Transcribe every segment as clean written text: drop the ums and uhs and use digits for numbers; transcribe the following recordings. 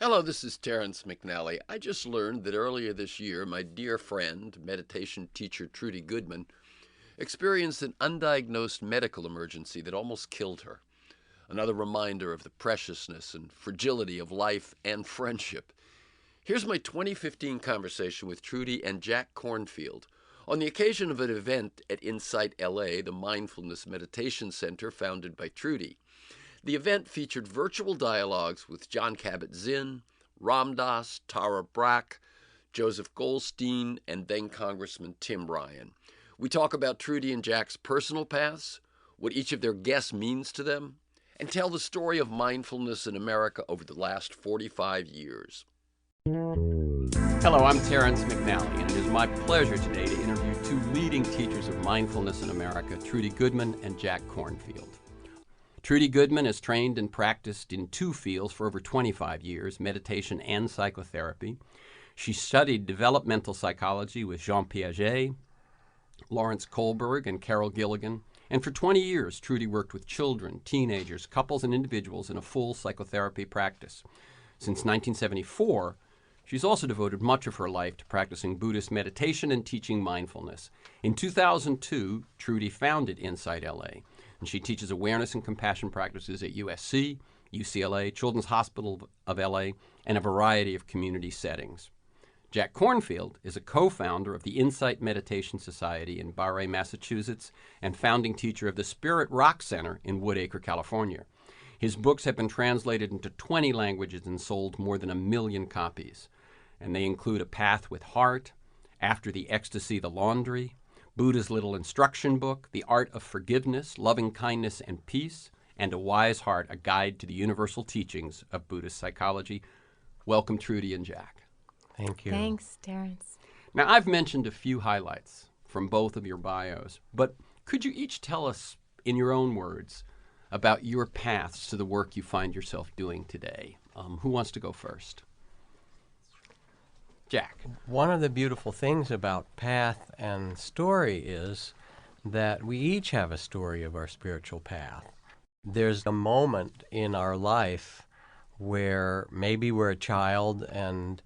Hello, this is Terrence McNally. I just learned that earlier this year, my dear friend, meditation teacher Trudy Goodman, experienced an undiagnosed medical emergency that almost killed her. Another reminder of the preciousness and fragility of life and friendship. Here's my 2015 conversation with Trudy and Jack Kornfield on the occasion of an event at Insight LA, the mindfulness meditation center founded by Trudy. The event featured virtual dialogues with Jon Kabat-Zinn, Ram Dass, Tara Brach, Joseph Goldstein, and then-Congressman Tim Ryan. We talk about Trudy and Jack's personal paths, what each of their guests means to them, and tell the story of mindfulness in America over the last 45 years. Hello, I'm Terrence McNally, and it is my pleasure today to interview two leading teachers of mindfulness in America, Trudy Goodman and Jack Kornfield. Trudy Goodman has trained and practiced in two fields for over 25 years, meditation and psychotherapy. She studied developmental psychology with Jean Piaget, Lawrence Kohlberg, and Carol Gilligan. And for 20 years, Trudy worked with children, teenagers, couples, and individuals in a full psychotherapy practice. Since 1974, she's also devoted much of her life to practicing Buddhist meditation and teaching mindfulness. In 2002, Trudy founded Insight LA, and she teaches awareness and compassion practices at USC, UCLA, Children's Hospital of LA, and a variety of community settings. Jack Kornfield is a co-founder of the Insight Meditation Society in Barre, Massachusetts, and founding teacher of the Spirit Rock Center in Woodacre, California. His books have been translated into 20 languages and sold more than 1 million copies. And they include A Path with Heart, After the Ecstasy, the Laundry, Buddha's Little Instruction Book, The Art of Forgiveness, Loving Kindness and Peace, and A Wise Heart, A Guide to the Universal Teachings of Buddhist Psychology. Welcome, Trudy and Jack. Thank you. Thanks, Terrence. Now, I've mentioned a few highlights from both of your bios, but could you each tell us, in your own words, about your paths to the work you find yourself doing today? Who wants to go first? Jack. One of the beautiful things about path and story is that we each have a story of our spiritual path. There's a moment in our life where maybe we're a child and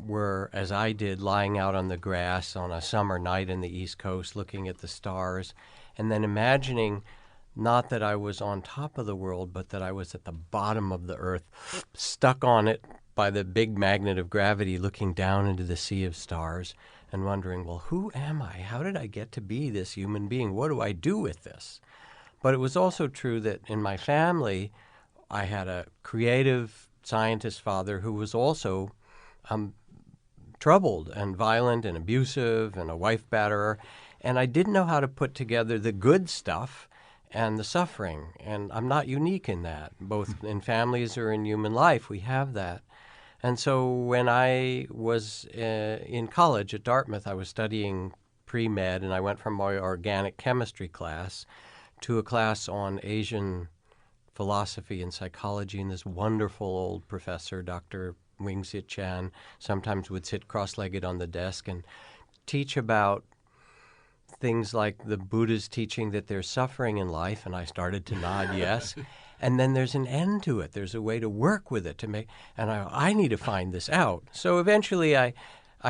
we're, as I did, lying out on the grass on a summer night in the East Coast looking at the stars and then imagining not that I was on top of the world, but that I was at the bottom of the earth, stuck on it by the big magnet of gravity, looking down into the sea of stars and wondering, well, who am I? How did I get to be this human being? What do I do with this? But it was also true that in my family, I had a creative scientist father who was also troubled and violent and abusive and a wife batterer. And I didn't know how to put together the good stuff and the suffering. And I'm not unique in that. Both in families or in human life, we have that. And so when I was in college at Dartmouth, I was studying pre-med, and I went from my organic chemistry class to a class on Asian philosophy and psychology, and this wonderful old professor, Dr. Wing-Sit Chan, sometimes would sit cross-legged on the desk and teach about things like the Buddha's teaching that there's suffering in life, and I started to nod yes. And then there's an end to it. There's a way to work with it to make, and I need to find this out. So eventually I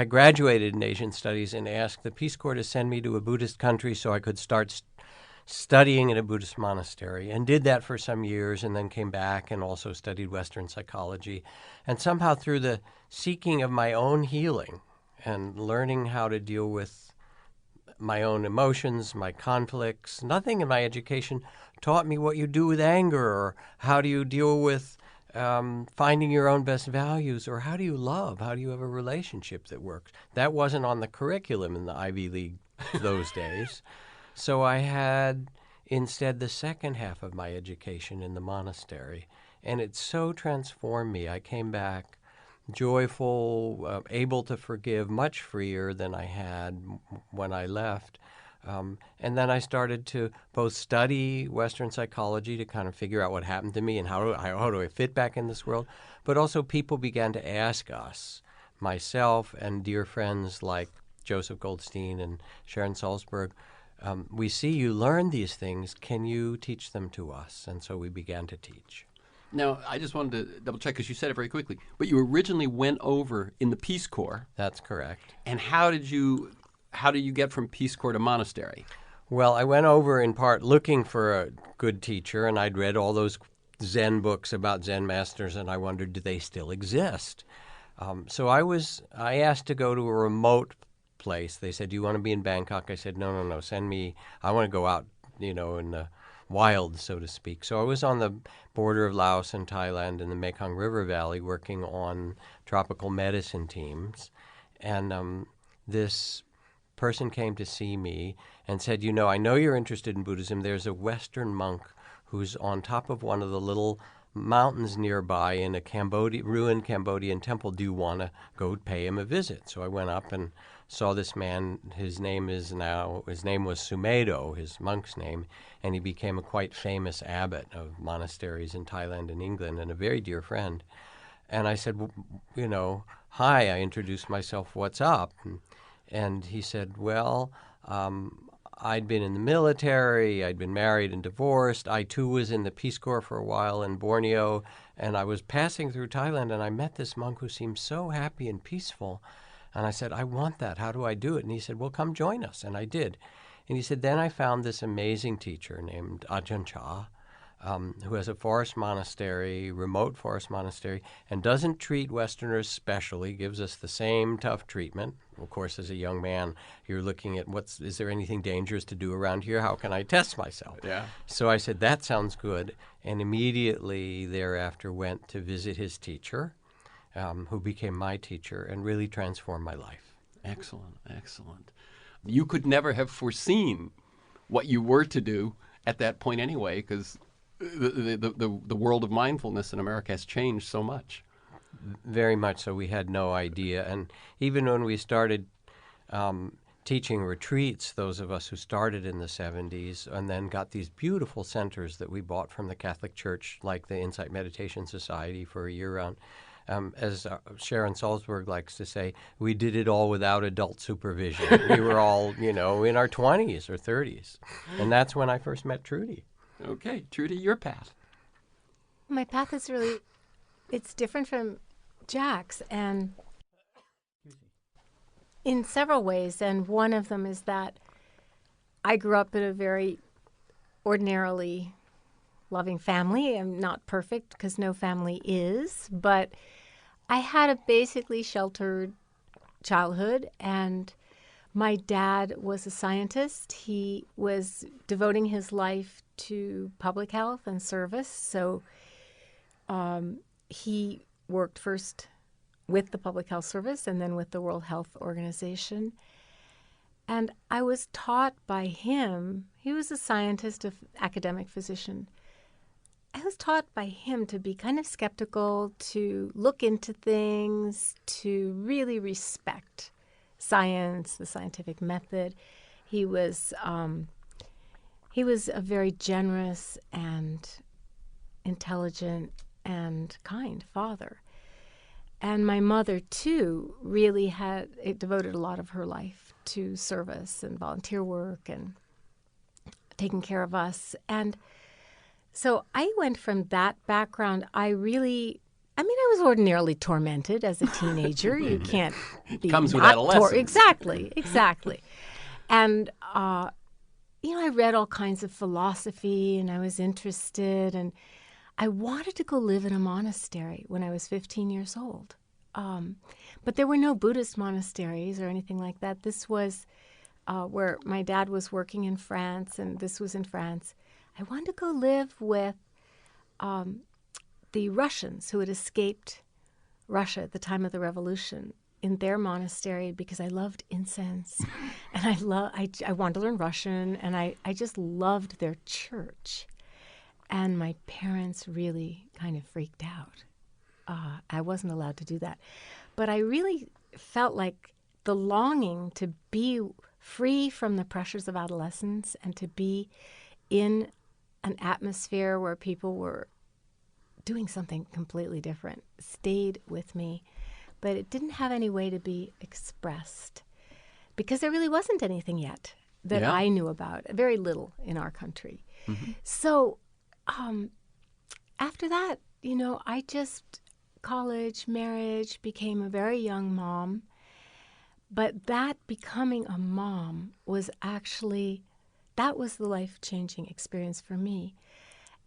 graduated in Asian Studies and asked the Peace Corps to send me to a Buddhist country so I could start studying in a Buddhist monastery, and did that for some years, and then came back and also studied Western psychology. And somehow through the seeking of my own healing and learning how to deal with my own emotions, my conflicts, nothing in my education taught me what you do with anger, or how do you deal with finding your own best values, or how do you love? How do you have a relationship that works? That wasn't on the curriculum in the Ivy League those days. So I had instead the second half of my education in the monastery, and it so transformed me. I came back joyful, able to forgive, much freer than I had when I left. And then I started to both study Western psychology to kind of figure out what happened to me and how do I fit back in this world. But also people began to ask us, myself and dear friends like Joseph Goldstein and Sharon Salzberg, we see you learn these things. Can you teach them to us? And so we began to teach. Now, I just wanted to double check because you said it very quickly. But you originally went over in the Peace Corps. That's correct. And how did you get from Peace Corps to monastery? Well, I went over in part looking for a good teacher, and I'd read all those Zen books about Zen masters, and I wondered, do they still exist? So I asked to go to a remote place. They said, do you want to be in Bangkok? I said, no, send me, I want to go out, in the wild, so to speak. So I was on the border of Laos and Thailand in the Mekong River Valley working on tropical medicine teams. And this person came to see me and said, I know you're interested in Buddhism. There's a Western monk who's on top of one of the little mountains nearby in a ruined Cambodian temple. Do you want to go pay him a visit? So I went up and saw this man. His name was Sumedo, his monk's name, and he became a quite famous abbot of monasteries in Thailand and England and a very dear friend. And I said, hi, I introduced myself, what's up? And he said, well, I'd been in the military, I'd been married and divorced. I, too, was in the Peace Corps for a while in Borneo, and I was passing through Thailand, and I met this monk who seemed so happy and peaceful. And I said, I want that. How do I do it? And he said, well, come join us. And I did. And he said, then I found this amazing teacher named Ajahn Chah, who has a forest monastery, remote forest monastery, and doesn't treat Westerners specially, gives us the same tough treatment. Of course, as a young man, you're looking at is there anything dangerous to do around here? How can I test myself? Yeah. So I said, that sounds good, and immediately thereafter went to visit his teacher, who became my teacher and really transformed my life. Excellent, excellent. You could never have foreseen what you were to do at that point anyway, because the world of mindfulness in America has changed so much. Very much so. We had no idea. And even when we started teaching retreats, those of us who started in the 70s and then got these beautiful centers that we bought from the Catholic Church, like the Insight Meditation Society for a year-round, as Sharon Salzberg likes to say, we did it all without adult supervision. We were all, in our 20s or 30s. And that's when I first met Trudy. Okay, Trudy, your path. My path is it's different from Jack's, and in several ways. And one of them is that I grew up in a very ordinarily loving family. I'm not perfect because no family is, but I had a basically sheltered childhood, and my dad was a scientist. He was devoting his life to public health and service, so he worked first with the Public Health Service and then with the World Health Organization. And I was taught by him, he was a scientist, an academic physician. I was taught by him to be kind of skeptical, to look into things, to really respect science, the scientific method. He was a very generous and intelligent and kind father. And my mother, too, really devoted a lot of her life to service and volunteer work and taking care of us. And so I went from that background. I was ordinarily tormented as a teenager. You can't be comes with adolescence. Exactly. And, I read all kinds of philosophy, and I was interested, and I wanted to go live in a monastery when I was 15 years old. But there were no Buddhist monasteries or anything like that. This was where my dad was working in France, and this was in France. I wanted to go live with the Russians who had escaped Russia at the time of the revolution in their monastery because I loved incense, and I wanted to learn Russian, and I just loved their church. And my parents really kind of freaked out. I wasn't allowed to do that. But I really felt like the longing to be free from the pressures of adolescence and to be in an atmosphere where people were doing something completely different stayed with me. But it didn't have any way to be expressed because there really wasn't anything yet that I knew about, very little in our country. Mm-hmm. So after that, I just, college, marriage, became a very young mom. But that becoming a mom was actually, that was the life-changing experience for me.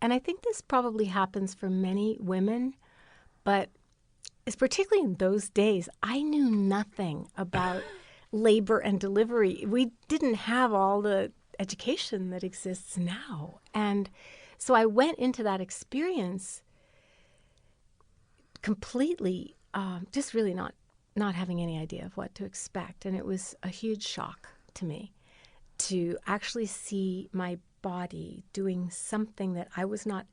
And I think this probably happens for many women, but it's particularly in those days, I knew nothing about labor and delivery. We didn't have all the education that exists now. And so I went into that experience completely, just really not having any idea of what to expect. And it was a huge shock to me to actually see my body doing something that I was not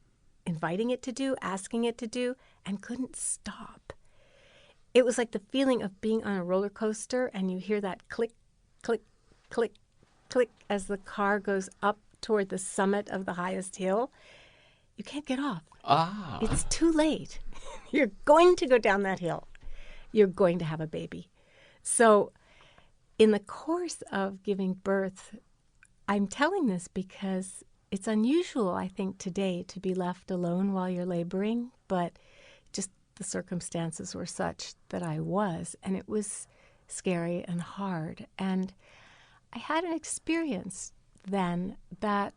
inviting it to do, asking it to do, and couldn't stop. It was like the feeling of being on a roller coaster and you hear that click, click, click, click as the car goes up toward the summit of the highest hill. You can't get off. Ah. It's too late. You're going to go down that hill. You're going to have a baby. So in the course of giving birth, I'm telling this because it's unusual, I think, today to be left alone while you're laboring, but just the circumstances were such that I was, and it was scary and hard. And I had an experience then that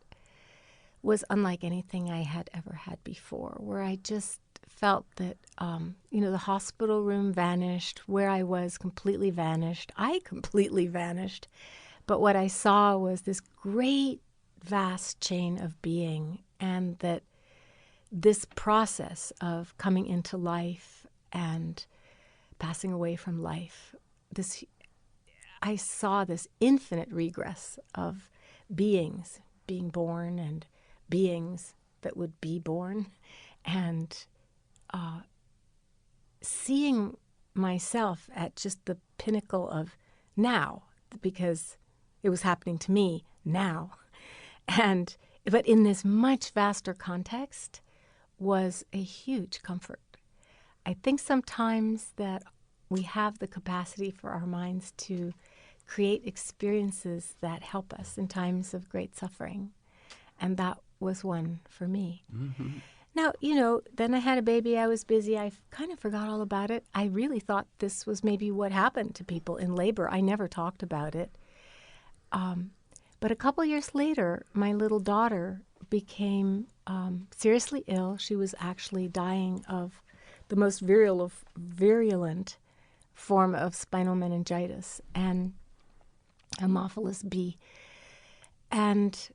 was unlike anything I had ever had before, where I just felt that, the hospital room vanished, where I was completely vanished. I completely vanished. But what I saw was this great, vast chain of being, and that this process of coming into life and passing away from life, I saw this infinite regress of beings being born and beings that would be born, and seeing myself at just the pinnacle of now, because it was happening to me now. But in this much vaster context was a huge comfort. I think sometimes that we have the capacity for our minds to create experiences that help us in times of great suffering. And that was one for me. Mm-hmm. Now, then I had a baby. I was busy. I kind of forgot all about it. I really thought this was maybe what happened to people in labor. I never talked about it. But a couple years later, my little daughter became seriously ill. She was actually dying of the most virulent form of spinal meningitis and Haemophilus B. And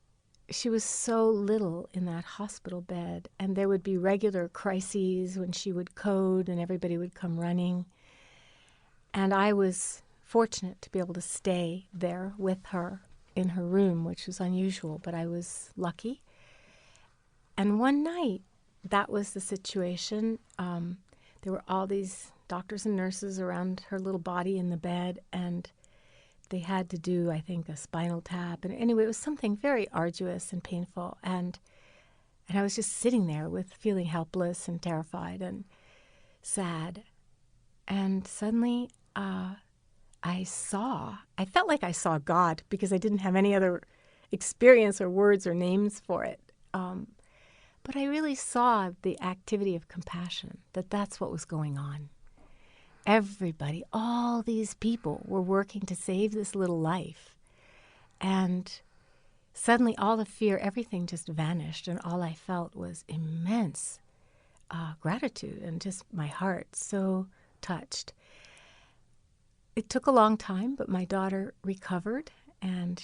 she was so little in that hospital bed, and there would be regular crises when she would code and everybody would come running. And I was fortunate to be able to stay there with her in her room, which was unusual, but I was lucky. And one night, that was the situation. There were all these doctors and nurses around her little body in the bed, and they had to do, I think, a spinal tap. And anyway, it was something very arduous and painful. And I was just sitting there feeling helpless and terrified and sad. And suddenly I felt like I saw God, because I didn't have any other experience or words or names for it. But I really saw the activity of compassion, that's what was going on. Everybody, all these people were working to save this little life. And suddenly all the fear, everything just vanished, and all I felt was immense gratitude and just my heart so touched. It took a long time, but my daughter recovered, and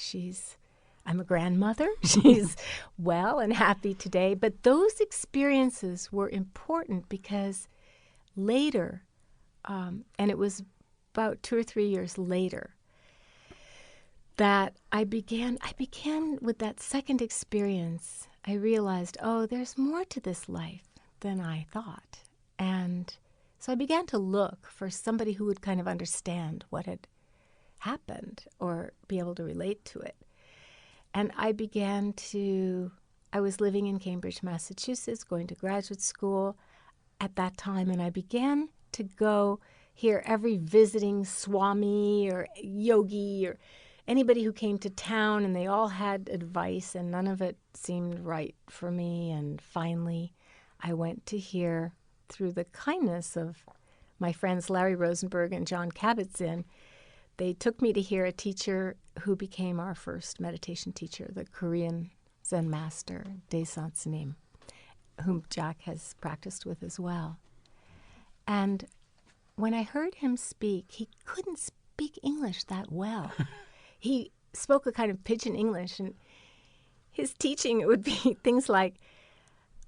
I'm a grandmother. She's well and happy today. But those experiences were important because later, and it was about 2 or 3 years later, that I began with that second experience. I realized, there's more to this life than I thought. And so I began to look for somebody who would kind of understand what had happened or be able to relate to it. And I was living in Cambridge, Massachusetts, going to graduate school at that time, and I began to go hear every visiting Swami or yogi or anybody who came to town, and they all had advice, and none of it seemed right for me. And finally, I went to hear through the kindness of my friends Larry Rosenberg and Jon Kabat-Zinn, they took me to hear a teacher who became our first meditation teacher, the Korean Zen master, Daesan Sanim, whom Jack has practiced with as well. And when I heard him speak, he couldn't speak English that well. He spoke a kind of pidgin English, and his teaching, it would be things like,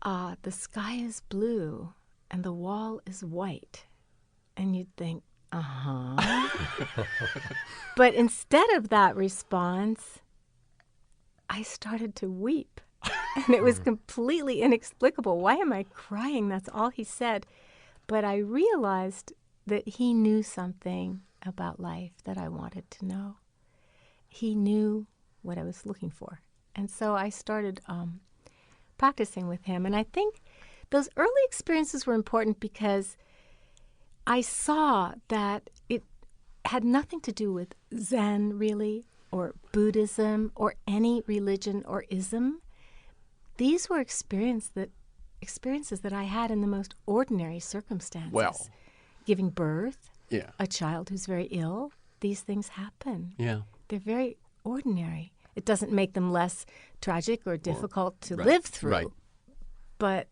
the sky is blue and the wall is white. And you'd think, But instead of that response, I started to weep. And it was completely inexplicable. Why am I crying? That's all he said. But I realized that he knew something about life that I wanted to know. He knew what I was looking for. And so I started practicing with him. And I think those early experiences were important because I saw that it had nothing to do with Zen, really, or Buddhism, or any religion or ism. These were experiences that I had in the most ordinary circumstances. Well. Giving birth, Yeah. a child who's very ill, these things happen. Yeah. They're very ordinary. It doesn't make them less tragic or difficult to right, live through, right. but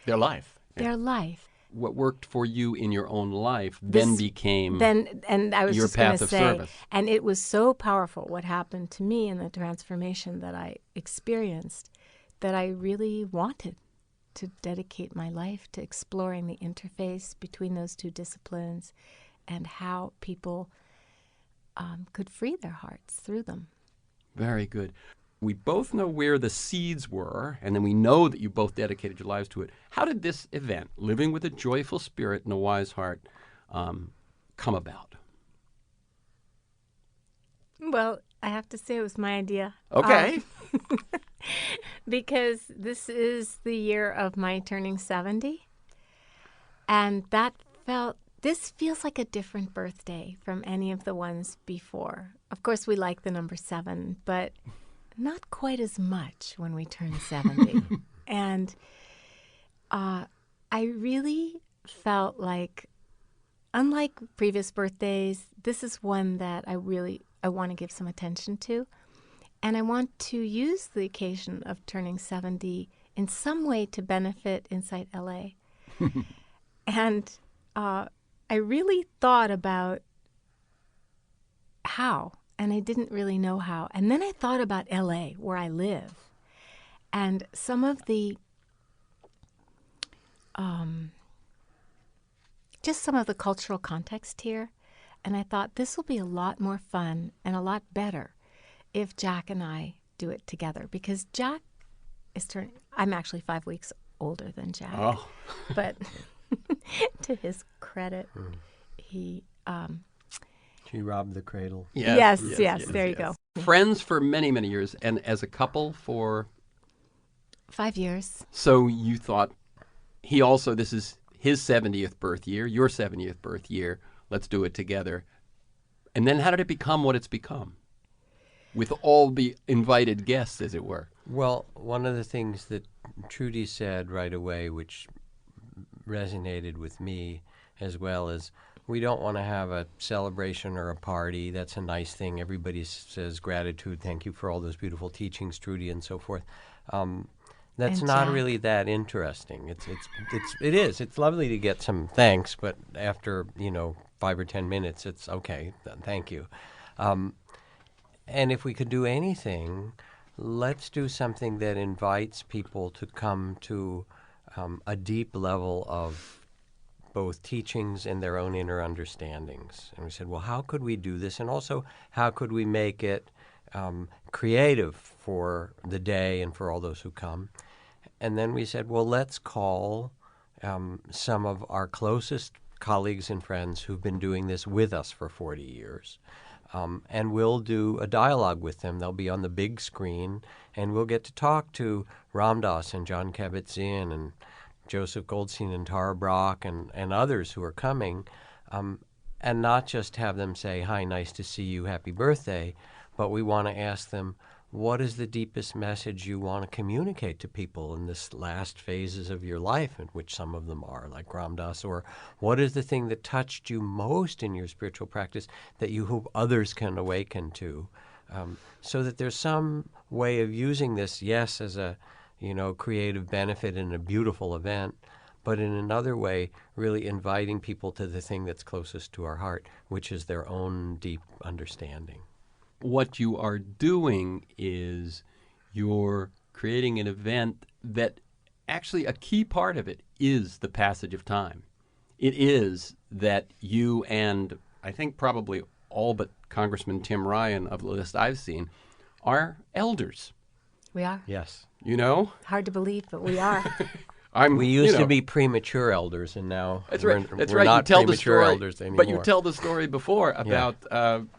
Their life. their life. What worked for you in your own life then became And I was your just going path to of say, service. and it was so powerful what happened to me in the transformation that I experienced that I really wanted to dedicate my life to exploring the interface between those two disciplines and how people could free their hearts through them. Very good. We both know where the seeds were, and then we know that you both dedicated your lives to it. How did this event, living with a joyful spirit and a wise heart, come about? Well, I have to say it was my idea. Okay. Because this is the year of my turning 70. And this feels like a different birthday from any of the ones before. Of course, we like the number 7, but not quite as much when we turn 70. And I really felt like, unlike previous birthdays, this is one that I want to give some attention to. And I want to use the occasion of turning 70 in some way to benefit Insight LA. And I really thought about how, and I didn't really know how. And then I thought about LA, where I live, and some of the cultural context here. And I thought this will be a lot more fun and a lot better if Jack and I do it together, because Jack is turning. I'm actually 5 weeks older than Jack. Oh. But to his credit, he She robbed the cradle. Yes, there you go. Friends for many, many years, and as a couple for 5 years. So you thought this is his 70th birth year, your 70th birth year. Let's do it together. And then how did it become what it's become? With all the invited guests, as it were. Well, one of the things that Trudy said right away, which resonated with me as well, is we don't want to have a celebration or a party. That's a nice thing. Everybody says gratitude, thank you for all those beautiful teachings, Trudy, and so forth. That's And not Jack. really that interesting. It is. It's lovely to get some thanks, but after 5 or 10 minutes, it's okay. Thank you. And if we could do anything, let's do something that invites people to come to a deep level of both teachings and their own inner understandings. And we said, well, how could we do this? And also, how could we make it creative for the day and for all those who come? And then we said, well, let's call some of our closest colleagues and friends who've been doing this with us for 40 years. And we'll do a dialogue with them. They'll be on the big screen, and we'll get to talk to Ram Dass and Jon Kabat-Zinn and Joseph Goldstein and Tara Brach and others who are coming, and not just have them say, hi, nice to see you, happy birthday, but we want to ask them, what is the deepest message you want to communicate to people in this last phases of your life, in which some of them are, like Ram Dass, or what is the thing that touched you most in your spiritual practice that you hope others can awaken to? So that there's some way of using this, yes, as a creative benefit in a beautiful event, but in another way, really inviting people to the thing that's closest to our heart, which is their own deep understanding. What you are doing is you're creating an event that actually a key part of it is the passage of time. It is that you and I think probably all but Congressman Tim Ryan of the list I've seen are elders. We are. Yes. Hard to believe, but we are. We used to be premature elders, and now That's we're, right. That's we're right. not You tell the premature story, elders anymore. but you tell the story before about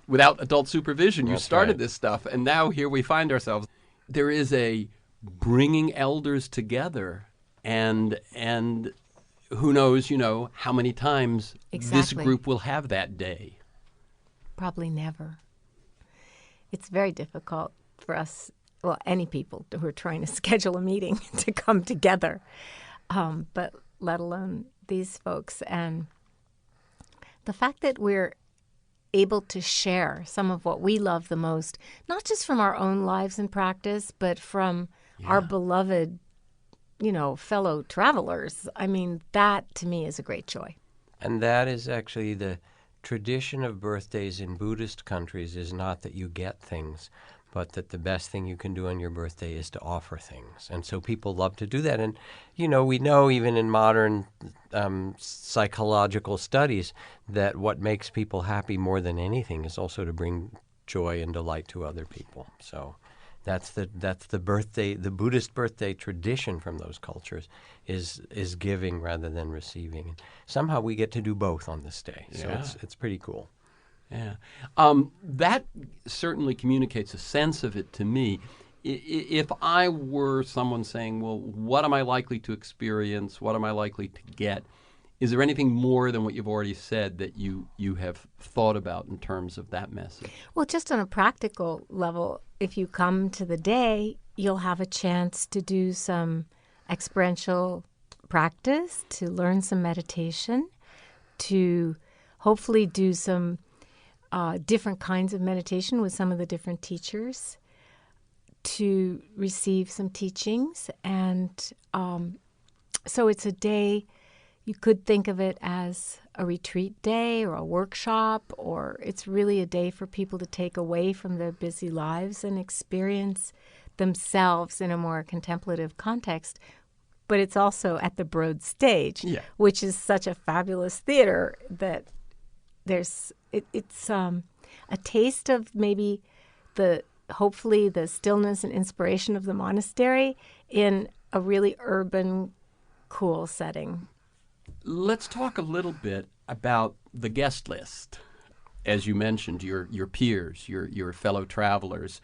without adult supervision. You That's started right. this stuff, and now here we find ourselves. There is a bringing elders together, and who knows, how many times this Exactly. group will have that day. Probably never. It's very difficult for us, well, any people who are trying to schedule a meeting to come together, but let alone these folks. And the fact that we're able to share some of what we love the most, not just from our own lives and practice, but from our beloved, fellow travelers. I mean, that to me is a great joy. And that is actually the tradition of birthdays in Buddhist countries, is not that you get things, but that the best thing you can do on your birthday is to offer things. And so people love to do that. And, we know even in modern psychological studies that what makes people happy more than anything is also to bring joy and delight to other people. So that's the birthday, the Buddhist birthday tradition from those cultures is giving rather than receiving. Somehow we get to do both on this day. So it's pretty cool. Yeah. That certainly communicates a sense of it to me. If I were someone saying, well, what am I likely to experience? What am I likely to get? Is there anything more than what you've already said that you have thought about in terms of that message? Well, just on a practical level, if you come to the day, you'll have a chance to do some experiential practice, to learn some meditation, to hopefully do some different kinds of meditation with some of the different teachers, to receive some teachings. And so it's a day, you could think of it as a retreat day or a workshop, or it's really a day for people to take away from their busy lives and experience themselves in a more contemplative context. But it's also at the Broad Stage, which is such a fabulous theater that it's a taste of maybe hopefully the stillness and inspiration of the monastery in a really urban, cool setting. Let's talk a little bit about the guest list. As you mentioned, your peers, your fellow travelers.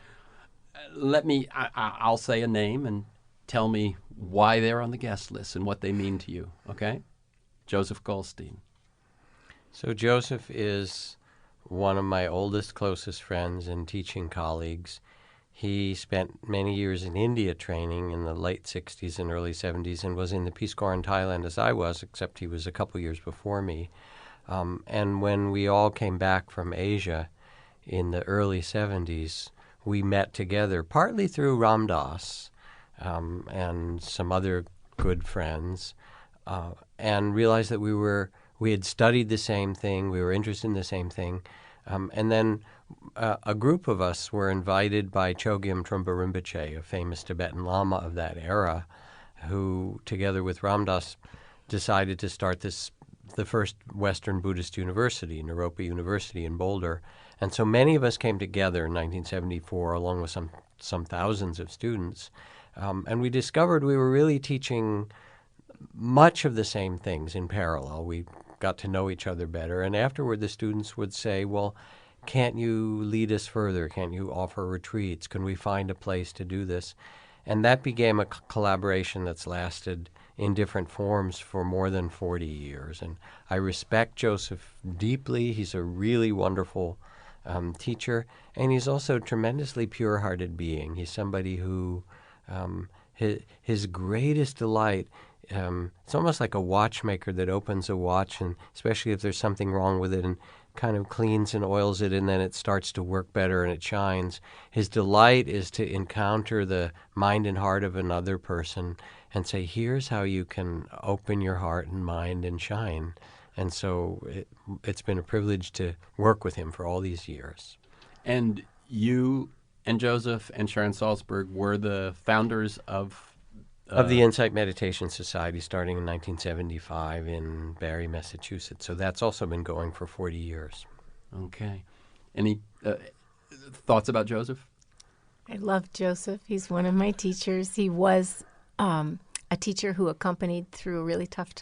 I'll say a name and tell me why they're on the guest list and what they mean to you, okay? Joseph Goldstein. So Joseph is one of my oldest, closest friends and teaching colleagues. He spent many years in India training in the late 60s and early 70s and was in the Peace Corps in Thailand as I was, except he was a couple years before me. And when we all came back from Asia in the early 70s, we met together, partly through Ram Dass and some other good friends, and realized that we had studied the same thing, we were interested in the same thing. And then a group of us were invited by Chogyam Trungpa Rinpoche, a famous Tibetan Lama of that era, who, together with Ram Dass, decided to start the first Western Buddhist university, Naropa University in Boulder. And so many of us came together in 1974, along with some thousands of students, and we discovered we were really teaching much of the same things in parallel. We got to know each other better, and afterward the students would say, well, can't you lead us further? Can't you offer retreats? Can we find a place to do this? And that became a collaboration that's lasted in different forms for more than 40 years. And I respect Joseph deeply. He's a really wonderful teacher, and he's also a tremendously pure-hearted being. He's somebody who his greatest delight, it's almost like a watchmaker that opens a watch, and especially if there's something wrong with it, and kind of cleans and oils it, and then it starts to work better and it shines. His delight is to encounter the mind and heart of another person and say, here's how you can open your heart and mind and shine. And so it's been a privilege to work with him for all these years. And you and Joseph and Sharon Salzberg were the founders of the Insight Meditation Society, starting in 1975 in Barre, Massachusetts. So that's also been going for 40 years. Okay. Any thoughts about Joseph? I love Joseph. He's one of my teachers. He was a teacher who accompanied me through a really tough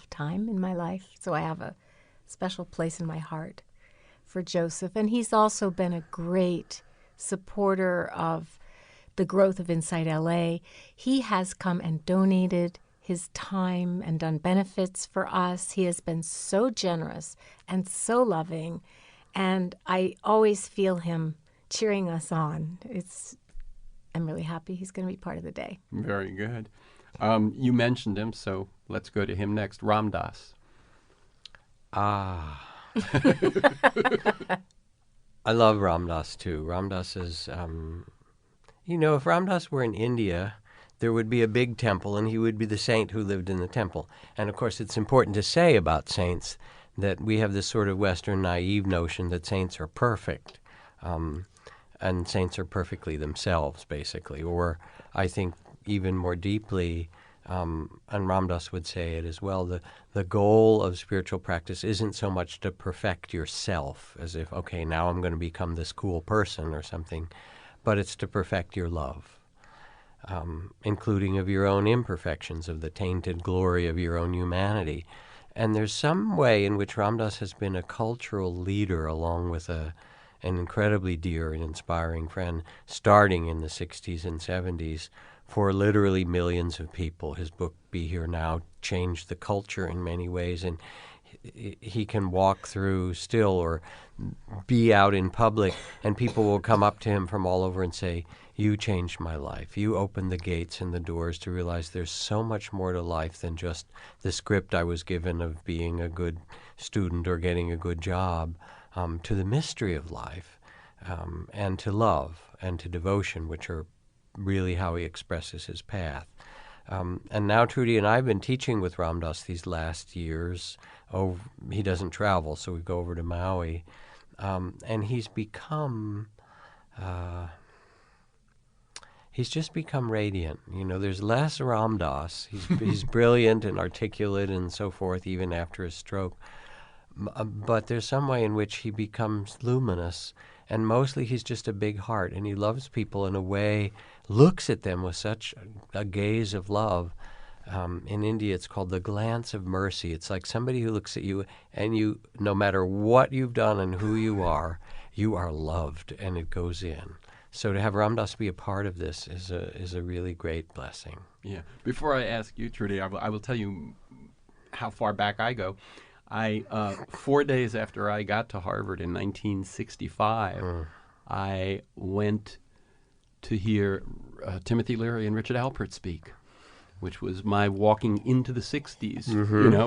time in my life. So I have a special place in my heart for Joseph. And he's also been a great supporter of the growth of Insight LA. He has come and donated his time and done benefits for us. He has been so generous and so loving, and I always feel him cheering us on. I'm really happy he's going to be part of the day. Very good. You mentioned him, so let's go to him next. Ram Dass. I love Ram Dass too. Ram Dass is... if Ram Dass were in India, there would be a big temple, and he would be the saint who lived in the temple. And, of course, it's important to say about saints that we have this sort of Western naive notion that saints are perfect, and saints are perfectly themselves, basically. Or I think even more deeply, and Ram Dass would say it as well, the goal of spiritual practice isn't so much to perfect yourself, as if, okay, now I'm going to become this cool person or something, but it's to perfect your love, including of your own imperfections, of the tainted glory of your own humanity. And there's some way in which Ram Dass has been a cultural leader along with an incredibly dear and inspiring friend, starting in the 60s and 70s for literally millions of people. His book, Be Here Now, changed the culture in many ways, and he can walk through still or be out in public, and people will come up to him from all over and say, you changed my life. You opened the gates and the doors to realize there's so much more to life than just the script I was given of being a good student or getting a good job, to the mystery of life, and to love and to devotion, which are really how he expresses his path. And now Trudy and I have been teaching with Ram Dass these last years. Oh, he doesn't travel, so we go over to Maui. And he's just become radiant. There's less Ram Dass. He's brilliant and articulate and so forth, even after his stroke. But there's some way in which he becomes luminous, and mostly he's just a big heart, and he loves people in a way, looks at them with such a gaze of love. In India, it's called the glance of mercy. It's like somebody who looks at you, and you, no matter what you've done and who you are loved, and it goes in. So to have Ram Dass be a part of this is a really great blessing. Yeah. Before I ask you, Trudy, I will tell you how far back I go. 4 days after I got to Harvard in 1965, I went to hear Timothy Leary and Richard Alpert speak, which was my walking into the 60s,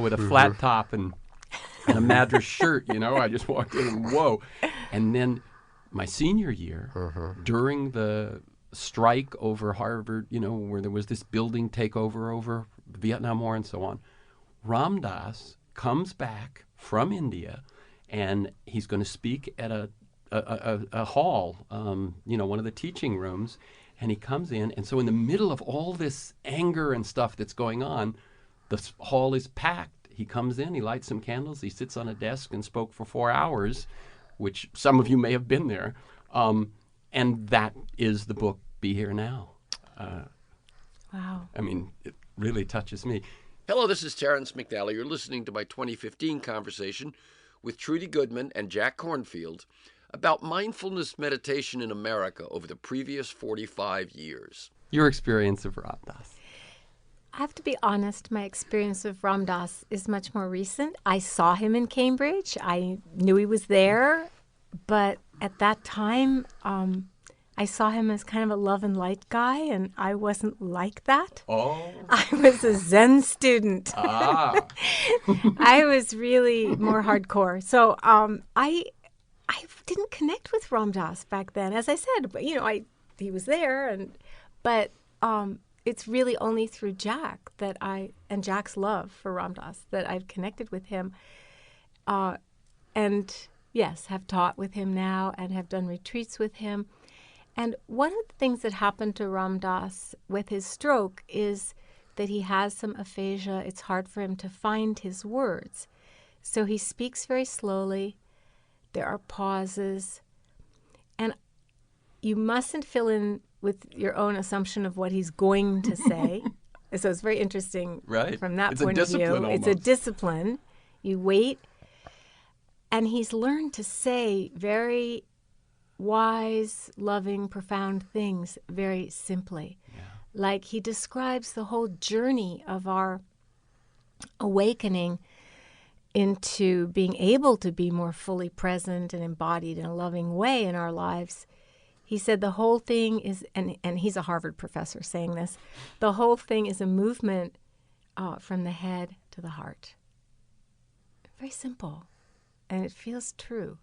with a flat top and a madras shirt, I just walked in and whoa. And then my senior year, during the strike over Harvard, where there was this building takeover over the Vietnam War and so on, Ram Dass comes back from India, and he's going to speak at a hall, one of the teaching rooms, and he comes in, and so in the middle of all this anger and stuff that's going on, the hall is packed. He comes in, he lights some candles, he sits on a desk and spoke for 4 hours, which some of you may have been there, and that is the book, Be Here Now. Wow. I mean, it really touches me. Hello, this is Terrence McNally. You're listening to my 2015 conversation with Trudy Goodman and Jack Kornfield about mindfulness meditation in America over the previous 45 years. Your experience of Ram Dass. I have to be honest, my experience of Ram Dass is much more recent. I saw him in Cambridge. I knew he was there, but at that time, I saw him as kind of a love and light guy, and I wasn't like that. Oh. I was a Zen student. Ah. I was really more hardcore. So I didn't connect with Ram Dass back then. As I said, but he was there, but it's really only through Jack and Jack's love for Ram Dass that I've connected with him. And yes, have taught with him now and have done retreats with him. And one of the things that happened to Ram Dass with his stroke is that he has some aphasia. It's hard for him to find his words. So he speaks very slowly. There are pauses. And you mustn't fill in with your own assumption of what he's going to say. So it's very interesting from that point of view. Almost. It's a discipline. You wait. And he's learned to say very wise, loving, profound things very simply. Yeah. Like he describes the whole journey of our awakening into being able to be more fully present and embodied in a loving way in our lives. He said the whole thing is, and he's a Harvard professor saying this, the whole thing is a movement from the head to the heart. Very simple, and it feels true.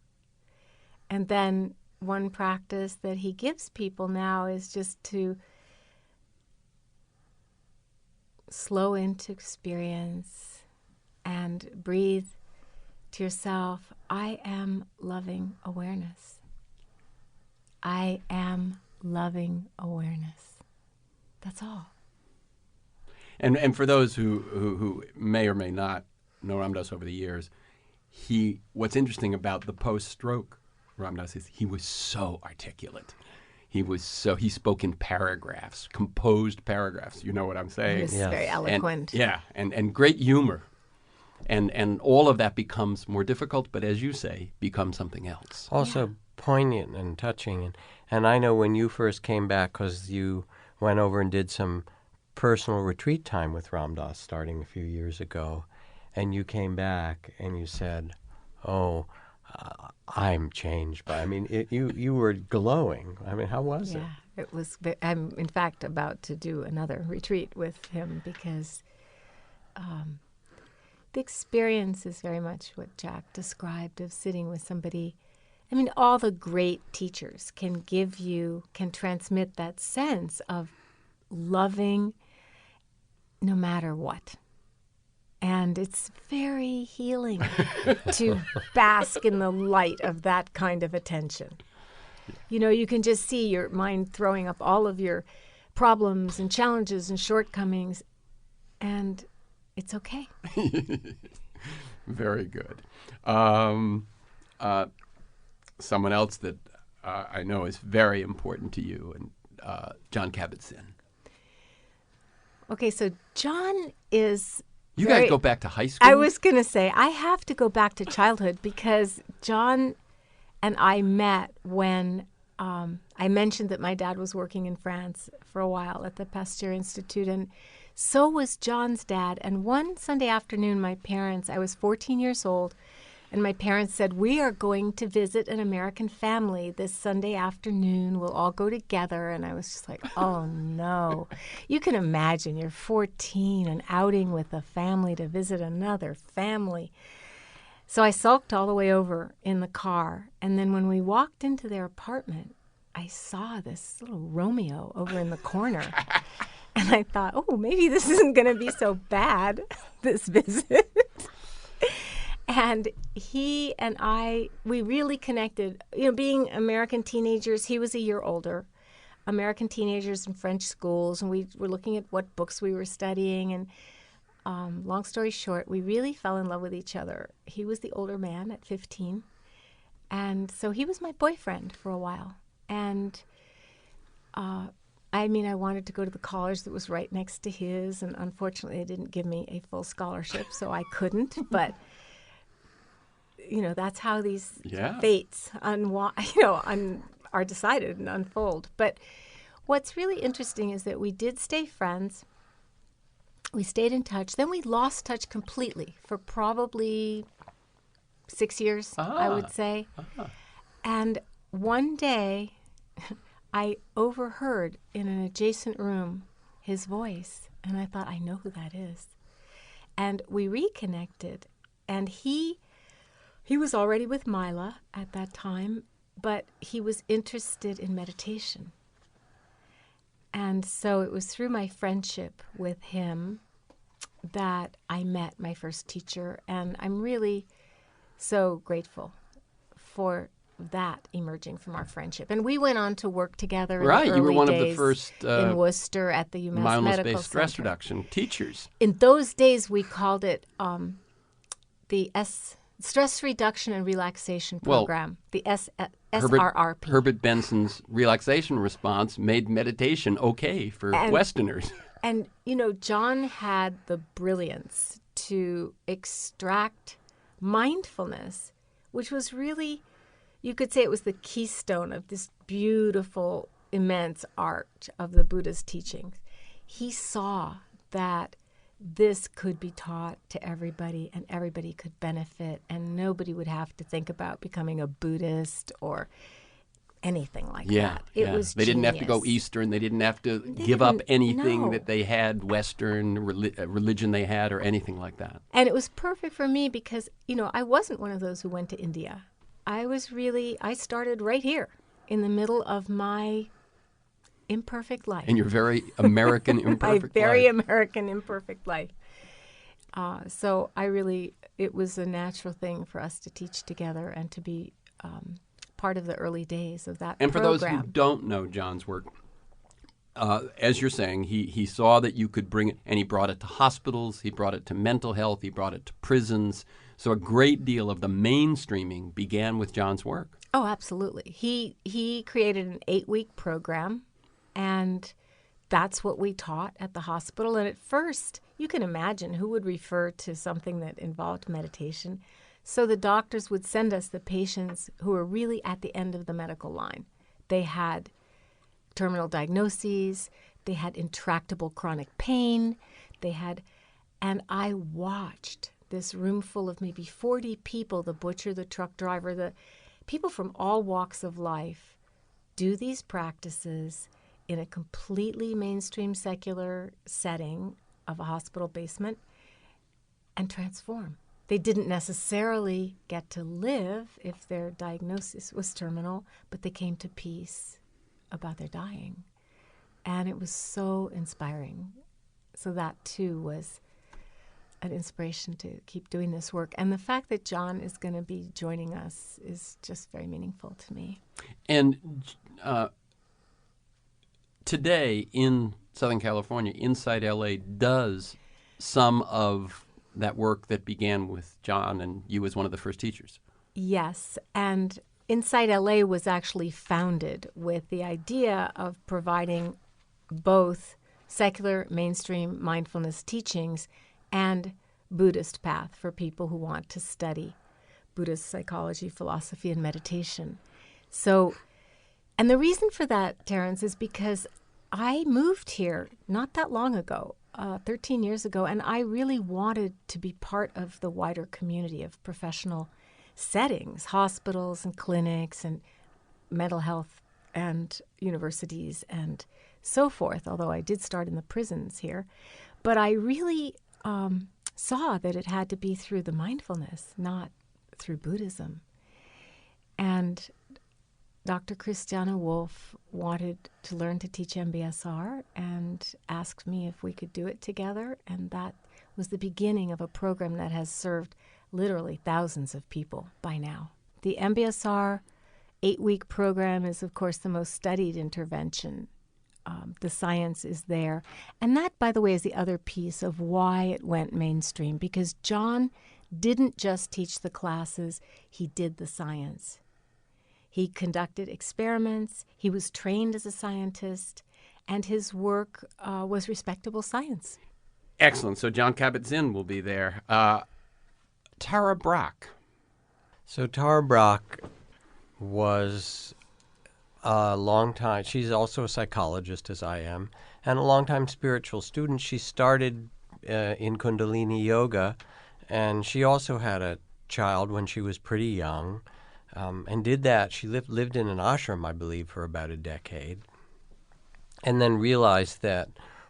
And then one practice that he gives people now is just to slow into experience and breathe to yourself, I am loving awareness. I am loving awareness. That's all. And for those who may or may not know Ram Dass over the years, what's interesting about the post-stroke Ram Dass is he was so articulate. He spoke in paragraphs, composed paragraphs. You know what I'm saying? He was very eloquent. And great humor. And all of that becomes more difficult, but as you say, becomes something else. Also poignant and touching. And I know when you first came back, because you went over and did some personal retreat time with Ram Dass starting a few years ago, and you came back and you said, I'm changed by. I mean, you were glowing. I mean, how was it? Yeah, it was. I'm in fact about to do another retreat with him because the experience is very much what Jack described of sitting with somebody. I mean, all the great teachers can transmit that sense of loving no matter what. And it's very healing to bask in the light of that kind of attention. You know, you can just see your mind throwing up all of your problems and challenges and shortcomings, and it's okay. Very good. Someone else that I know is very important to you, and Jon Kabat-Zinn. Okay, so Jon is... You guys go back to high school? I was going to say, I have to go back to childhood because Jon and I met when I mentioned that my dad was working in France for a while at the Pasteur Institute, and so was Jon's dad. And one Sunday afternoon, I was 14 years old, and my parents said, we are going to visit an American family this Sunday afternoon. We'll all go together. And I was just like, oh, no. You can imagine you're 14 and outing with a family to visit another family. So I sulked all the way over in the car. And then when we walked into their apartment, I saw this little Romeo over in the corner. And I thought, oh, maybe this isn't going to be so bad, this visit. And he and I, we really connected. You know, being American teenagers, he was a year older, American teenagers in French schools, and we were looking at what books we were studying. And long story short, we really fell in love with each other. He was the older man at 15, and so he was my boyfriend for a while. And I wanted to go to the college that was right next to his, and unfortunately, they didn't give me a full scholarship, so I couldn't. But you know, that's how these fates are decided and unfold. But what's really interesting is that we did stay friends. We stayed in touch. Then we lost touch completely for probably 6 years, I would say. And one day, I overheard in an adjacent room his voice, and I thought, I know who that is. And we reconnected, and he was already with Mila at that time, but he was interested in meditation. And so it was through my friendship with him that I met my first teacher, and I'm really so grateful for that emerging from our friendship. And we went on to work together in the early You were one of the days first in Worcester at the UMass Medical mindfulness-based stress Center. reduction teachers. In those days, we called it the Stress Reduction and Relaxation Program, the SRRP. Herbert Benson's relaxation response made meditation okay for Westerners. And, Jon had the brilliance to extract mindfulness, which was really, you could say it was the keystone of this beautiful, immense arch of the Buddha's teachings. He saw that this could be taught to everybody and everybody could benefit, and nobody would have to think about becoming a Buddhist or anything like that. It was They didn't have to go genius. Eastern. They didn't have to give up anything that they had, Western religion they had, or anything like that. And it was perfect for me because, I wasn't one of those who went to India. I started right here in the middle of my imperfect life. And your very American imperfect My very life. American imperfect life. So it was a natural thing for us to teach together and to be part of the early days of that And for program. those who don't know Jon's work, as you're saying, he saw that you could bring it, and he brought it to hospitals, he brought it to mental health, he brought it to prisons. So a great deal of the mainstreaming began with Jon's work. Oh, absolutely. He created an 8-week program, and that's what we taught at the hospital. And at first, you can imagine who would refer to something that involved meditation. So the doctors would send us the patients who were really at the end of the medical line. They had terminal diagnoses, they had intractable chronic pain, and I watched this room full of maybe 40 people, the butcher, the truck driver, the people from all walks of life, do these practices in a completely mainstream secular setting of a hospital basement and transform. They didn't necessarily get to live if their diagnosis was terminal, but they came to peace about their dying. And it was so inspiring. So that, too, was an inspiration to keep doing this work. And the fact that Jon is going to be joining us is just very meaningful to me. And today in Southern California, Inside LA does some of that work that began with Jon and you as one of the first teachers. Yes, and Inside LA was actually founded with the idea of providing both secular mainstream mindfulness teachings and Buddhist path for people who want to study Buddhist psychology, philosophy, and meditation. So, and the reason for that, Terrence, is because I moved here not that long ago, 13 years ago, and I really wanted to be part of the wider community of professional settings, hospitals and clinics and mental health and universities and so forth, although I did start in the prisons here. But I really saw that it had to be through the mindfulness, not through Buddhism. And Dr. Christiana Wolf wanted to learn to teach MBSR and asked me if we could do it together. And that was the beginning of a program that has served literally thousands of people by now. The MBSR 8-week program is, of course, the most studied intervention. The science is there. And that, by the way, is the other piece of why it went mainstream, because Jon didn't just teach the classes, he did the science. He conducted experiments, he was trained as a scientist, and his work was respectable science. Excellent. So Jon Kabat-Zinn will be there. Tara Brach. So Tara Brach was a long time, she's also a psychologist as I am, and a long-time spiritual student. She started in Kundalini Yoga, and she also had a child when she was pretty young, and did that. She lived in an ashram, I believe, for about a decade, and then realized that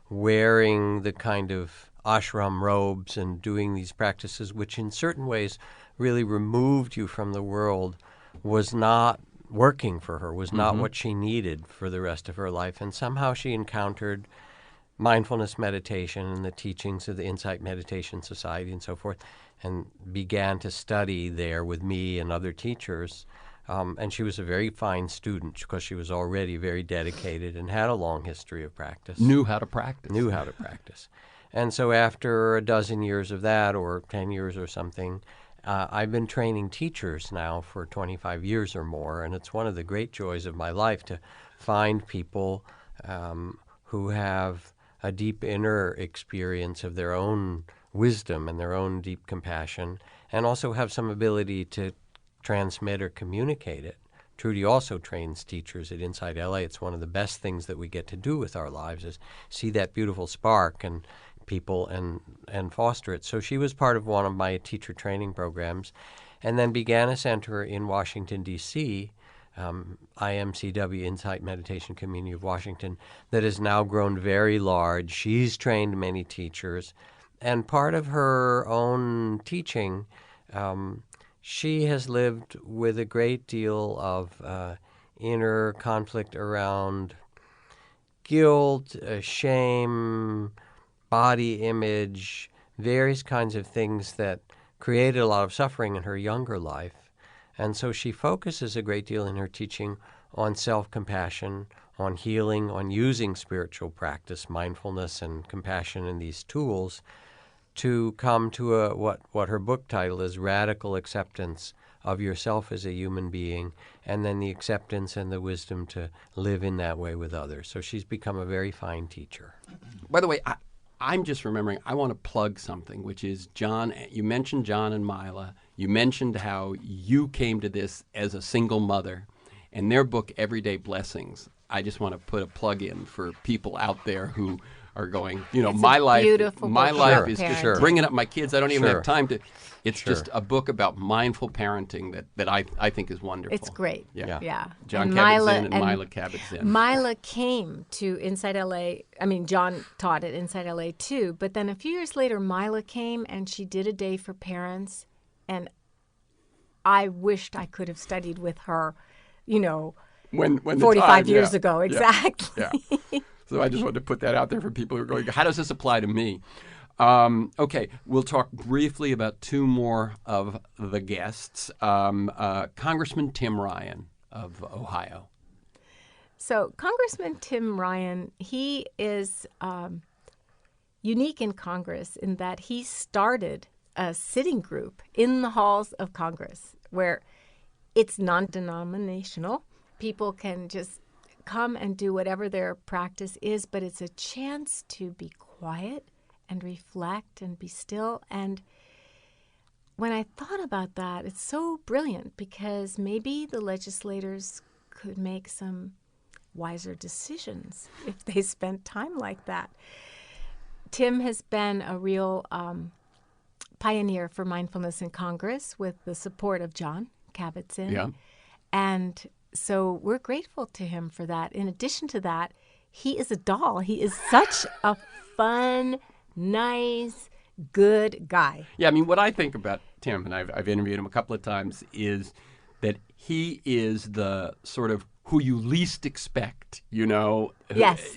wearing the kind of ashram robes and doing these practices, which in certain ways really removed you from the world, was not working for her, was not what she needed for the rest of her life. And somehow she encountered mindfulness meditation and the teachings of the Insight Meditation Society and so forth, and began to study there with me and other teachers. And she was a very fine student because she was already very dedicated and had a long history of practice. Knew how to practice. Knew how to practice. And so after a dozen years of that, or 10 years or something, I've been training teachers now for 25 years or more, and it's one of the great joys of my life to find people who have a deep inner experience of their own wisdom and their own deep compassion, and also have some ability to transmit or communicate it. Trudy also trains teachers at Inside LA. It's one of the best things that we get to do with our lives, is see that beautiful spark and people and foster it. So she was part of one of my teacher training programs, and then began a center in Washington, D.C., IMCW, Insight Meditation Community of Washington, that has now grown very large. She's trained many teachers, and part of her own teaching, she has lived with a great deal of inner conflict around guilt, shame, body image, various kinds of things that created a lot of suffering in her younger life. And so she focuses a great deal in her teaching on self-compassion, on healing, on using spiritual practice, mindfulness and compassion and these tools to come to what her book title is, Radical Acceptance of Yourself as a Human Being, and then the acceptance and the wisdom to live in that way with others. So she's become a very fine teacher. By the way, I'm just remembering, I want to plug something, which is Jon. You mentioned Jon and Mila. You mentioned how you came to this as a single mother, and their book, Everyday Blessings. I just want to put a plug in for people out there who are going, It's my a life beautiful book is for just parenting. bringing up my kids. I don't even Sure. have time to. It's Sure. just a book about mindful parenting that I think is wonderful. It's great. Yeah. Yeah. Jon And Kabat-Zinn and Mila Kabat-Zinn. Mila came to Inside LA. I mean, Jon taught at Inside LA too, but then a few years later, Mila came and she did a day for parents, and I wished I could have studied with her, when the 45 time, years yeah. ago. Yeah. Exactly. Yeah. So I just wanted to put that out there for people who are going, how does this apply to me? Okay, we'll talk briefly about two more of the guests. Congressman Tim Ryan of Ohio. So Congressman Tim Ryan, he is unique in Congress in that he started a sitting group in the halls of Congress where it's non-denominational. People can just come and do whatever their practice is, but it's a chance to be quiet and reflect and be still. And when I thought about that, it's so brilliant because maybe the legislators could make some wiser decisions if they spent time like that. Tim has been a real pioneer for mindfulness in Congress with the support of Jon Kabat-Zinn. Yeah. And so we're grateful to him for that. In addition to that, he is a doll. He is such a fun, nice, good guy. Yeah, I mean, what I think about Tim, and I've interviewed him a couple of times, is that he is the sort of who you least expect, Yes.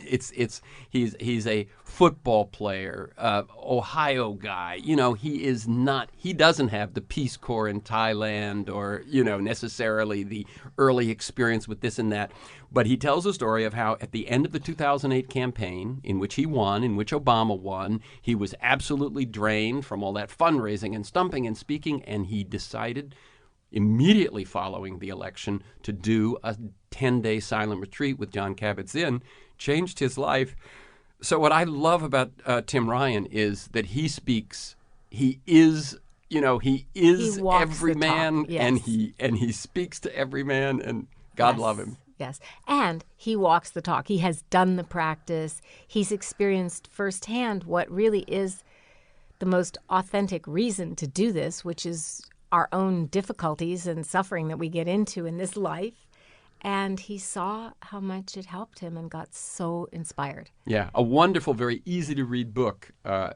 He's a football player, Ohio guy. He doesn't have the Peace Corps in Thailand or, necessarily the early experience with this and that. But he tells a story of how at the end of the 2008 campaign, in which he won, in which Obama won, he was absolutely drained from all that fundraising and stumping and speaking, and he decided immediately following the election to do a 10-day silent retreat with Jon Kabat-Zinn, changed his life. So what I love about Tim Ryan is that he speaks, he is walks every the man, talk, yes. and he speaks to every man, and God Yes. love him. Yes. And he walks the talk. He has done the practice. He's experienced firsthand what really is the most authentic reason to do this, which is our own difficulties and suffering that we get into in this life. And he saw how much it helped him and got so inspired. Yeah, a wonderful, very easy-to-read book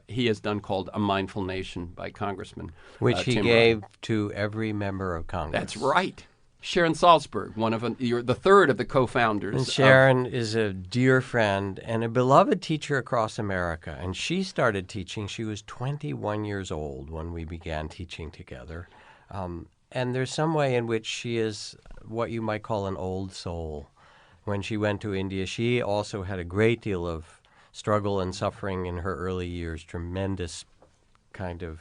he has done called A Mindful Nation by Congressman Which he Tim gave Ryan. to every member of Congress. That's right. Sharon Salzberg, you're the third of the co-founders. And Sharon is a dear friend and a beloved teacher across America. And she started teaching. She was 21 years old when we began teaching together. And there's some way in which she is what you might call an old soul. When she went to India, she also had a great deal of struggle and suffering in her early years, tremendous kind of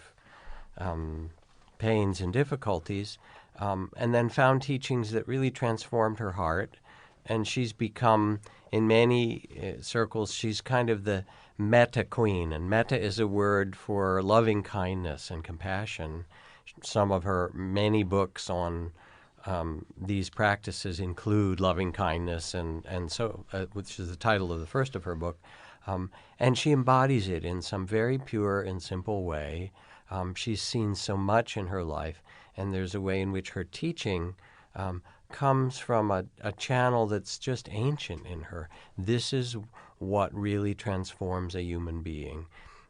pains and difficulties, and then found teachings that really transformed her heart. And she's become, in many circles, she's kind of the metta queen. And metta is a word for loving kindness and compassion. Some of her many books on these practices include loving kindness, and so which is the title of the first of her book. And she embodies it in some very pure and simple way. She's seen so much in her life, and there's a way in which her teaching comes from a channel that's just ancient in her. This is what really transforms a human being.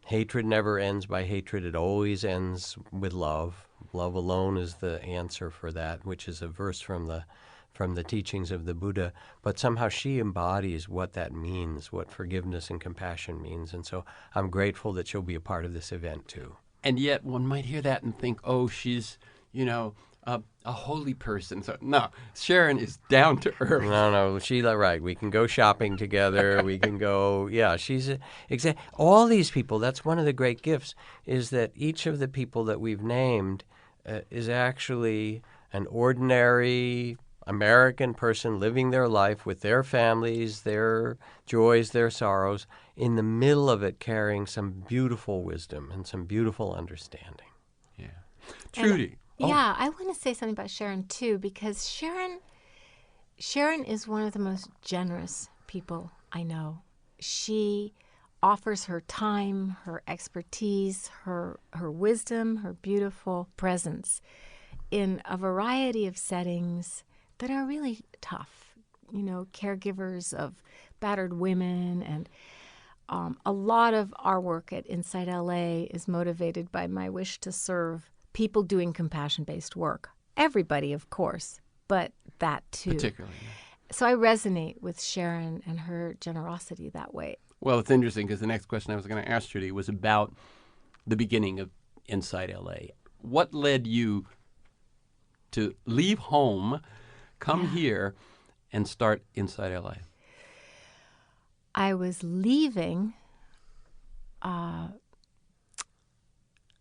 Hatred never ends by hatred. It always ends with love. Love alone is the answer for that, which is a verse from the teachings of the Buddha. But somehow she embodies what that means, what forgiveness and compassion means. And so I'm grateful that she'll be a part of this event, too. And yet one might hear that and think, oh, she's, a holy person. So no, Sharon is down to earth. No, she's right. We can go shopping together. We can go, she's all these people. That's one of the great gifts, is that each of the people that we've named is actually an ordinary American person living their life with their families, their joys, their sorrows, in the middle of it carrying some beautiful wisdom and some beautiful understanding. Yeah. Trudy. Yeah, I want to say something about Sharon, too, because Sharon is one of the most generous people I know. She offers her time, her expertise, her wisdom, her beautiful presence in a variety of settings that are really tough. Caregivers of battered women, and a lot of our work at Inside LA is motivated by my wish to serve people doing compassion-based work. Everybody, of course, but that too. Particularly. Yeah. So I resonate with Sharon and her generosity that way. Well, it's interesting because the next question I was going to ask Trudy was about the beginning of Inside LA. What led you to leave home, come here, and start Inside LA? I was leaving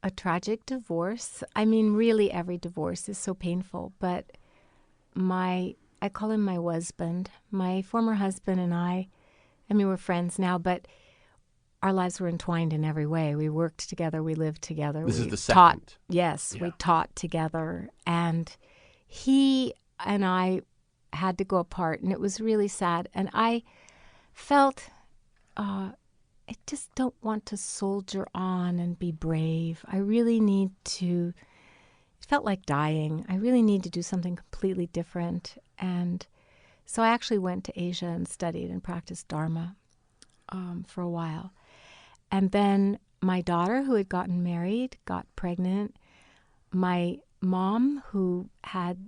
a tragic divorce. I mean, really every divorce is so painful, but I call him my husband. My former husband and I mean, we're friends now, but our lives were entwined in every way. We worked together, we lived together. This we is the second. Yes, we taught together. And he and I had to go apart, and it was really sad. And I felt I just don't want to soldier on and be brave. I really need to, it felt like dying. I really need to do something completely different. And so I actually went to Asia and studied and practiced Dharma for a while. And then my daughter, who had gotten married, got pregnant. My mom, who had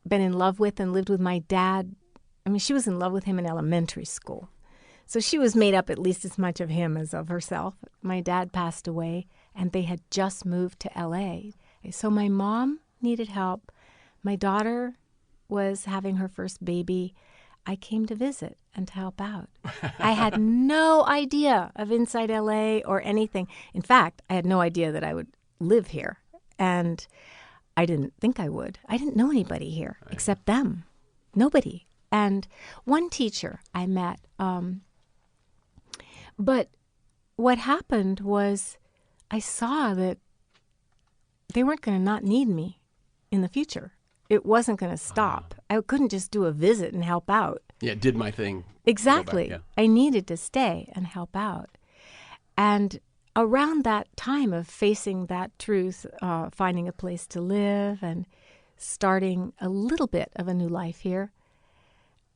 been in love with and lived with my dad, she was in love with him in elementary school. So she was made up at least as much of him as of herself. My dad passed away, and they had just moved to L.A. So my mom needed help. My daughter was having her first baby. I came to visit and to help out. I had no idea of Inside L.A. or anything. In fact, I had no idea that I would live here, and I didn't think I would. I didn't know anybody here except them. Nobody. And one teacher I met. But what happened was I saw that they weren't going to not need me in the future. It wasn't going to stop. I couldn't just do a visit and help out. Yeah, did my thing. Exactly. Back, I needed to stay and help out. And around that time of facing that truth, finding a place to live and starting a little bit of a new life here,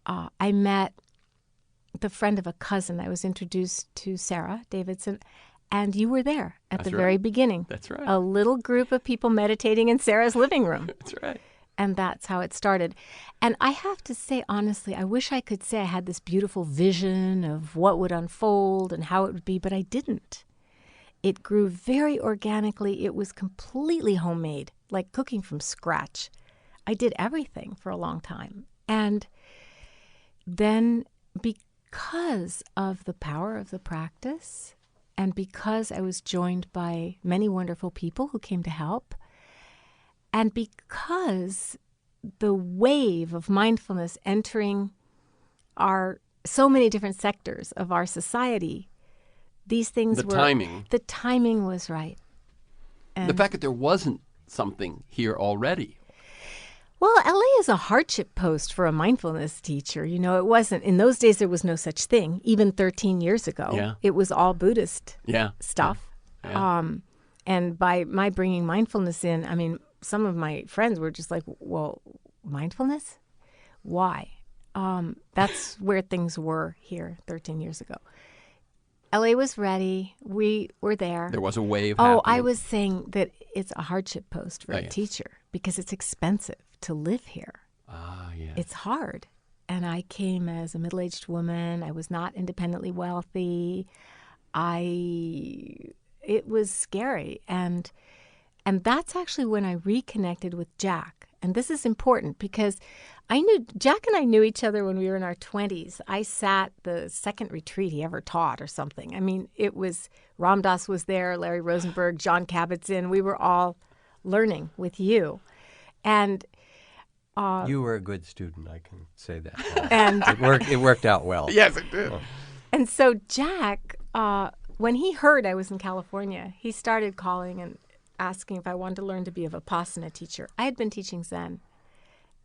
I met the friend of a cousin. I was introduced to Sarah Davidson, and you were there at the very beginning. That's right. A little group of people meditating in Sarah's living room. That's right. And that's how it started. And I have to say, honestly, I wish I could say I had this beautiful vision of what would unfold and how it would be, but I didn't. It grew very organically. It was completely homemade, like cooking from scratch. I did everything for a long time. And then because of the power of the practice, and because I was joined by many wonderful people who came to help, and because the wave of mindfulness entering so many different sectors of our society, these things The timing was right. The fact that there wasn't something here already. Well, LA is a hardship post for a mindfulness teacher. You know, it wasn't. In those days, there was no such thing. Even 13 years ago, Yeah. It was all Buddhist stuff. Yeah. And by my bringing mindfulness in, I mean, some of my friends were just like, well, mindfulness? Why? That's where things were here 13 years ago. LA was ready. We were there. There was a wave Oh, happening. I was saying that it's a hardship post for a yes. teacher because it's expensive to live here. Ah, yeah. It's hard. And I came as a middle-aged woman. I was not independently wealthy. It was scary. And that's actually when I reconnected with Jack. And this is important because Jack and I knew each other when we were in our 20s. I sat the second retreat he ever taught or something. I mean, it was, Ram Dass was there, Larry Rosenberg, Jon Kabat-Zinn. We were all learning with you. And You were a good student, I can say that. and It worked out well. Yes, it did. And so Jack, when he heard I was in California, he started calling and asking if I wanted to learn to be a Vipassana teacher. I had been teaching Zen.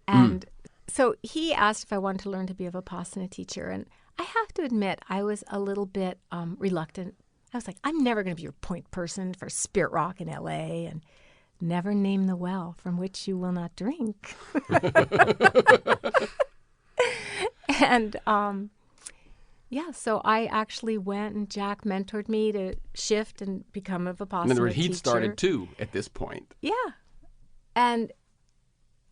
And so he asked if I wanted to learn to be a Vipassana teacher. And I have to admit, I was a little bit reluctant. I was like, I'm never going to be your point person for Spirit Rock in L.A. and never name the well from which you will not drink. And so I actually went, and Jack mentored me to shift and become a Vipassana In other words, teacher. he'd started too at this point. Yeah. And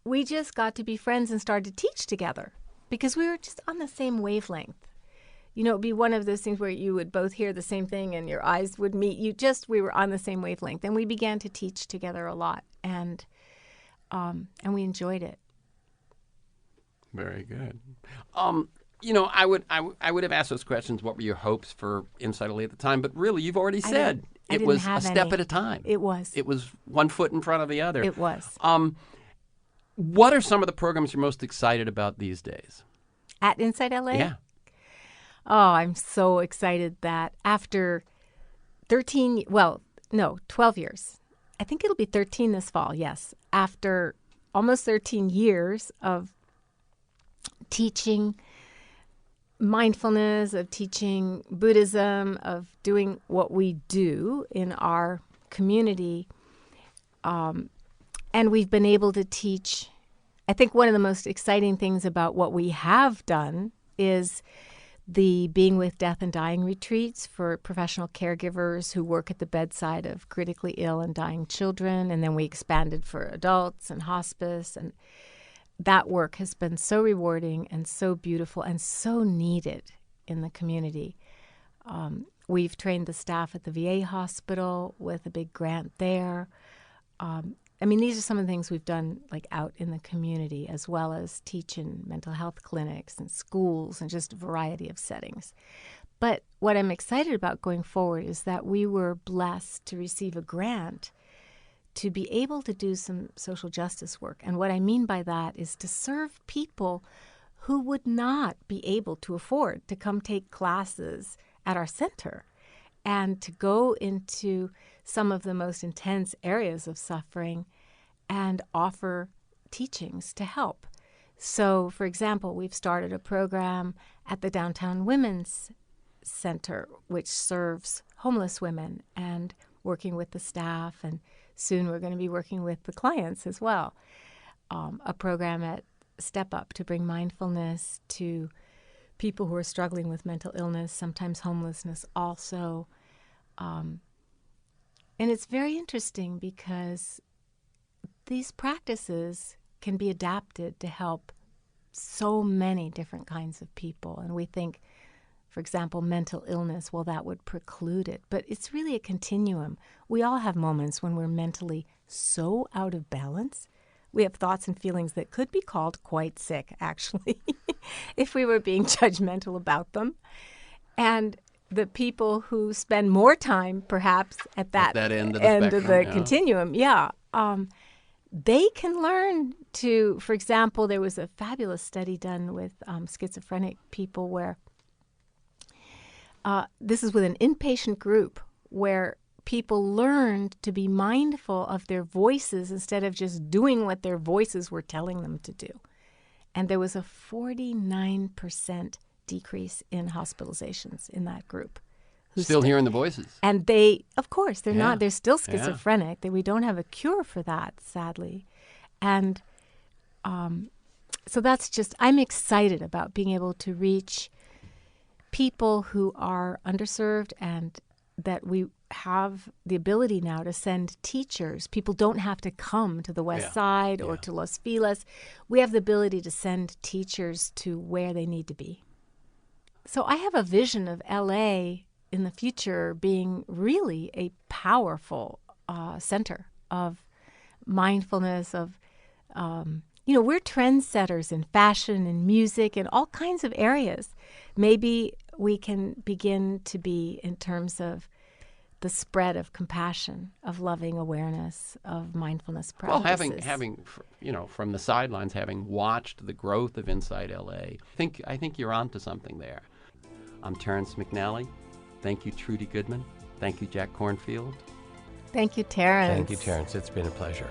we just got to be friends and started to teach together because we were just on the same wavelength. You know, it'd be one of those things where you would both hear the same thing and your eyes would meet. We were on the same wavelength. And we began to teach together a lot. And we enjoyed it. Very good. You know, I would have asked those questions. What were your hopes for Insight LA at the time? But really, you've already said I it didn't was have a step any. at a time. It was. It was one foot in front of the other. It was. What are some of the programs you're most excited about these days? At Insight LA? Yeah. Oh, I'm so excited that after 12 years. I think it'll be 13 this fall, yes. After almost 13 years of teaching mindfulness, of teaching Buddhism, of doing what we do in our community, and we've been able to teach. I think one of the most exciting things about what we have done is the Being with Death and Dying retreats for professional caregivers who work at the bedside of critically ill and dying children. And then we expanded for adults and hospice. And that work has been so rewarding and so beautiful and so needed in the community. We've trained the staff at the VA hospital with a big grant there. I mean, these are some of the things we've done like out in the community, as well as teach in mental health clinics and schools and just a variety of settings. But what I'm excited about going forward is that we were blessed to receive a grant to be able to do some social justice work. And what I mean by that is to serve people who would not be able to afford to come take classes at our center and to go into some of the most intense areas of suffering and offer teachings to help. So, for example, we've started a program at the Downtown Women's Center, which serves homeless women and working with the staff, and soon we're going to be working with the clients as well. A program at Step Up to bring mindfulness to people who are struggling with mental illness, sometimes homelessness also. And it's very interesting because these practices can be adapted to help so many different kinds of people. And we think, for example, mental illness, well, that would preclude it. But it's really a continuum. We all have moments when we're mentally so out of balance. We have thoughts and feelings that could be called quite sick, actually, if we were being judgmental about them. And the people who spend more time, perhaps, at that end of the spectrum, continuum, they can learn to, for example, there was a fabulous study done with schizophrenic people where this is with an inpatient group where people learned to be mindful of their voices instead of just doing what their voices were telling them to do. And there was a 49% decrease in hospitalizations in that group. Still hearing the voices. And they, of course, they're not, they're still schizophrenic. We don't have a cure for that, sadly. And so that's just, I'm excited about being able to reach people who are underserved, and that we have the ability now to send teachers. People don't have to come to the West Side or to Los Feliz. We have the ability to send teachers to where they need to be. So I have a vision of LA in the future being really a powerful center of mindfulness, of, we're trendsetters in fashion and music and all kinds of areas. Maybe we can begin to be in terms of the spread of compassion, of loving awareness, of mindfulness practices. Well, having from the sidelines, having watched the growth of Inside LA, I think you're onto something there. I'm Terrence McNally. Thank you, Trudy Goodman. Thank you, Jack Kornfield. Thank you, Terrence. Thank you, Terrence. It's been a pleasure.